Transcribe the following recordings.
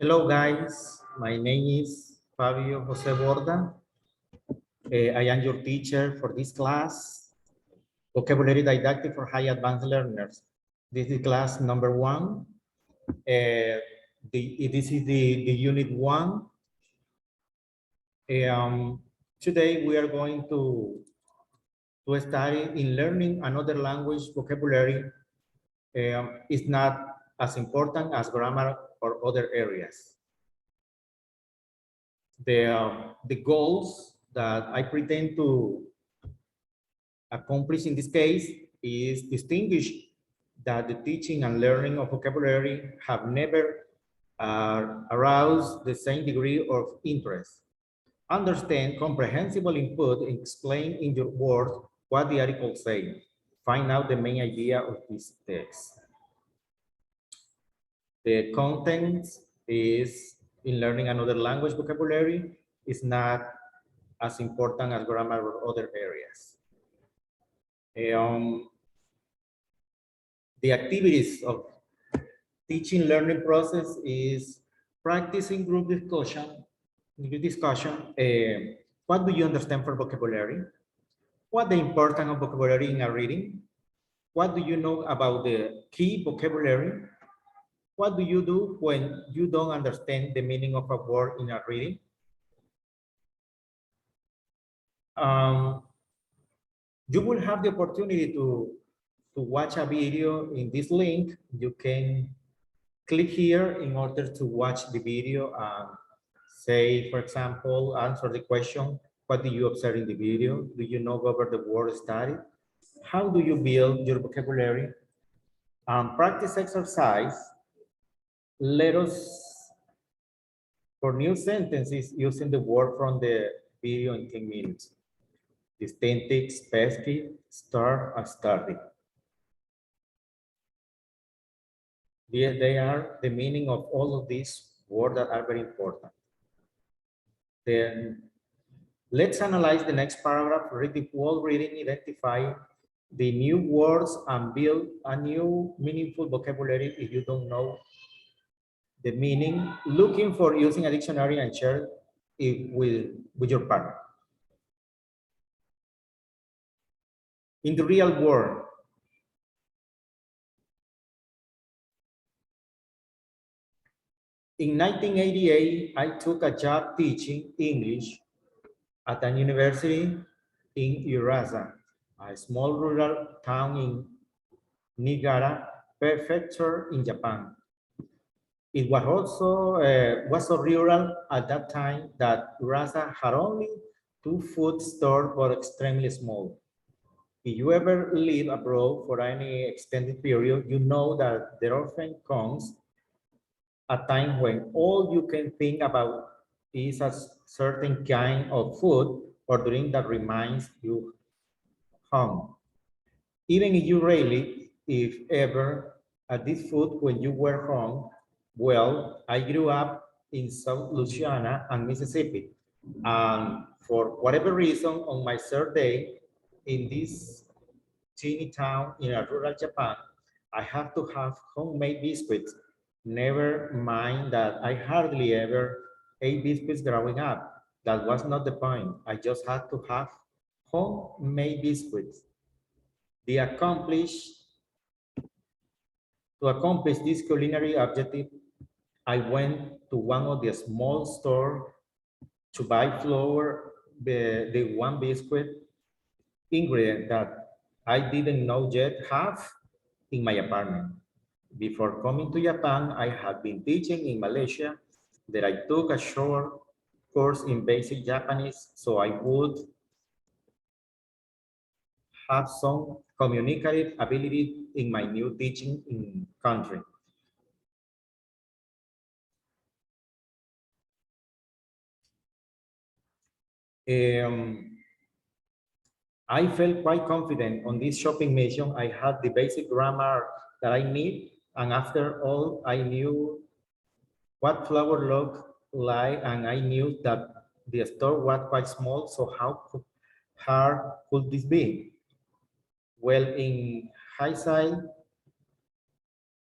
Hello guys, my name is Fabio Jose Borda. I am your teacher for this class, Vocabulary Didactic for High Advanced Learners. This is class number 1. This is the unit 1. Today we are going to study in learning another language vocabulary. Is not as important as grammar or other areas. The goals that I pretend to accomplish in this case is distinguish that the teaching and learning of vocabulary have never aroused the same degree of interest. Understand comprehensible input and explain in your words what the article says. Find out the main idea of this text. The content is in learning another language vocabulary is not as important as grammar or other areas. The activities of teaching learning process is practicing group discussion. What do you understand for vocabulary? What the importance of vocabulary in a reading? What do you know about the key vocabulary? What do you do when you don't understand the meaning of a word in a reading? You will have the opportunity to watch a video in this link. You can click here in order to watch the video and say, for example, answer the question, what do you observe in the video? Do you know over the word study? How do you build your vocabulary? Practice exercise. Let us, for new sentences, using the word from the video in 10 minutes. Distinct, pesky, start, and starting. They are the meaning of all of these words that are very important. Then let's analyze the next paragraph. Read the whole reading, identify the new words and build a new meaningful vocabulary if you don't know the meaning. Looking for using a dictionary and share it with your partner. In the real world, in 1988, I took a job teaching English at an university in Uraza, a small rural town in Niigata Prefecture in Japan. It was also was so rural at that time that Uraza had only 2 food stores, but extremely small. If you ever live abroad for any extended period, you know that there often comes a time when all you can think about is a certain kind of food or drink that reminds you home. Even if you rarely, if ever, at this food when you were home, well, I grew up in South Louisiana and Mississippi. And for whatever reason, on my third day in this teeny town in a rural Japan, I have to have homemade biscuits. Never mind that I hardly ever ate biscuits growing up. That was not the point. I just had to have homemade biscuits. To accomplish this culinary objective, I went to one of the small stores to buy flour, the one biscuit ingredient that I didn't know yet have in my apartment. Before coming to Japan, I had been teaching in Malaysia that I took a short course in basic Japanese so I would have some communicative ability in my new teaching in country. I felt quite confident on this shopping mission. I had the basic grammar that I need, and after all, I knew what flour looked like, and I knew that the store was quite small, so how hard could this be? Well, in hindsight,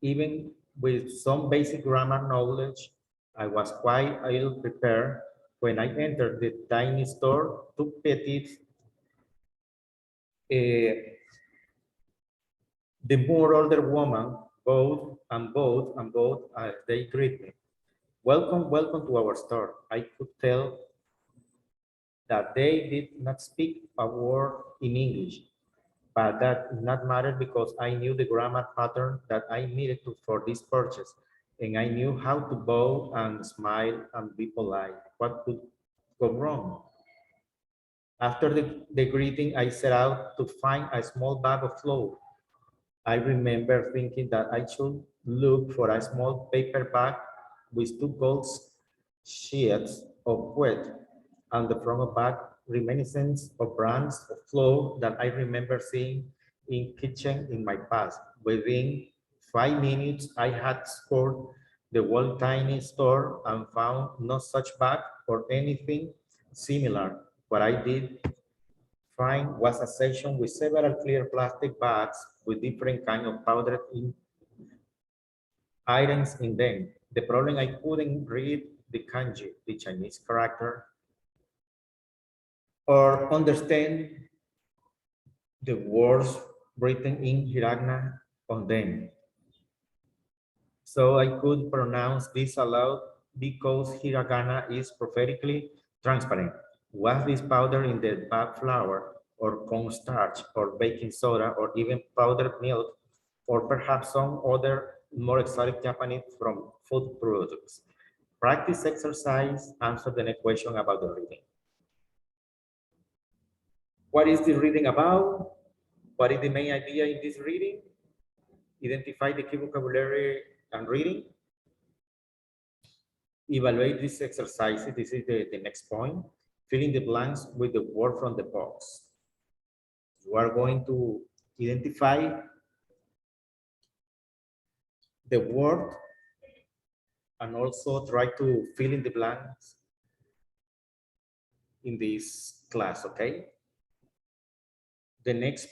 even with some basic grammar knowledge, I was quite ill prepared when I entered the tiny store. Two petite the more older woman, both, as they greet me. Welcome, welcome to our store. I could tell that they did not speak a word in English, but that did not matter because I knew the grammar pattern that I needed to for this purchase, and I knew how to bow and smile and be polite. What could go wrong? After the greeting, I set out to find a small bag of flour. I remember thinking that I should look for a small paper bag with two gold sheets of wheat and the front of bag reminiscence of brands of flour that I remember seeing in kitchen in my past. Within 5 minutes, I had scored the whole tiny store and found no such bag or anything similar. What I did find was a section with several clear plastic bags with different kind of powdered items in them. The problem I couldn't read the kanji, the Chinese character, or understand the words written in hiragana on them. So I could pronounce this aloud because hiragana is prophetically transparent. Was this powder in the bag flour or cornstarch or baking soda or even powdered milk or perhaps some other more exotic Japanese from food products? Practice exercise, answer the next question about the reading. What is the reading about? What is the main idea in this reading? Identify the key vocabulary and reading. Evaluate these exercises. This is the next point. Fill in the blanks with the word from the box. You are going to identify the word and also try to fill in the blanks in this class, okay? The next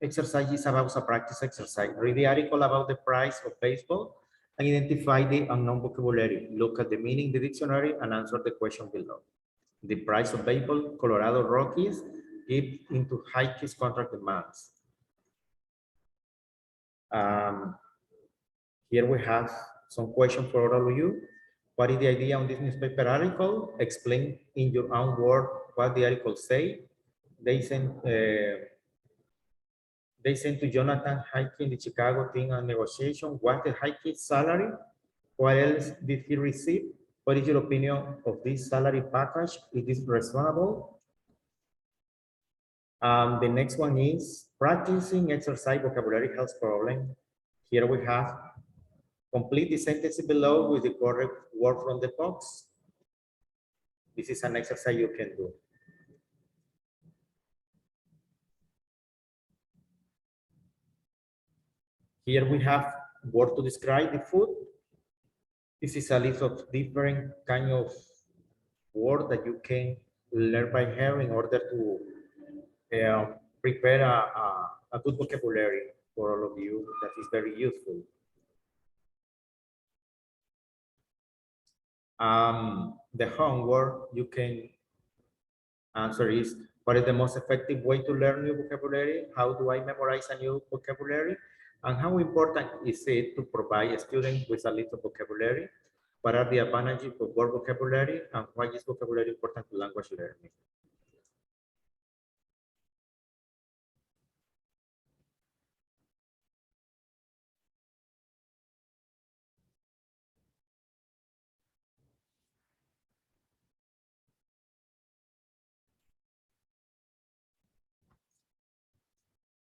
exercise is about a practice exercise. Read the article about the price of baseball and identify the unknown vocabulary. Look at the meaning in the dictionary and answer the question below. The price of baseball, Colorado Rockies, give into Yankees contract demands. Here we have some questions for all of you. What is the idea on this newspaper article? Explain in your own word what the article say. They sent to Jonathan Hiking the Chicago team on negotiation. What the Hiking's salary? What else did he receive? What is your opinion of this salary package? Is this reasonable? The next one is practicing exercise vocabulary health problem. Here we have complete the sentence below with the correct word from the box. This is an exercise you can do. Here we have word to describe the food. This is a list of different kind of words that you can learn by hearing in order to prepare a good vocabulary for all of you that is very useful. The homework you can answer is, what is the most effective way to learn new vocabulary? How do I memorize a new vocabulary? And how important is it to provide a student with a little vocabulary? What are the advantages of word vocabulary and why is vocabulary important to language learning?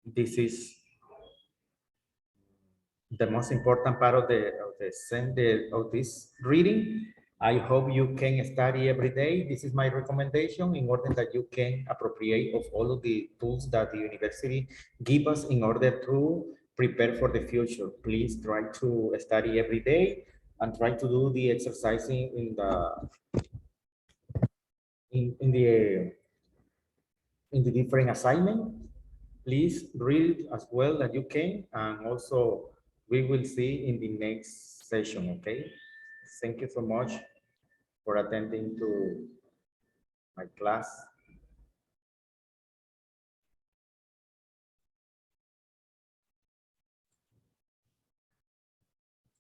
This is the most important part of this reading. I hope you can study every day. This is my recommendation in order that you can appropriate of all of the tools that the university give us in order to prepare for the future. Please try to study every day and try to do the exercising in the different assignment. Please read as well that you can, and also we will see in the next session, okay? Thank you so much for attending to my class.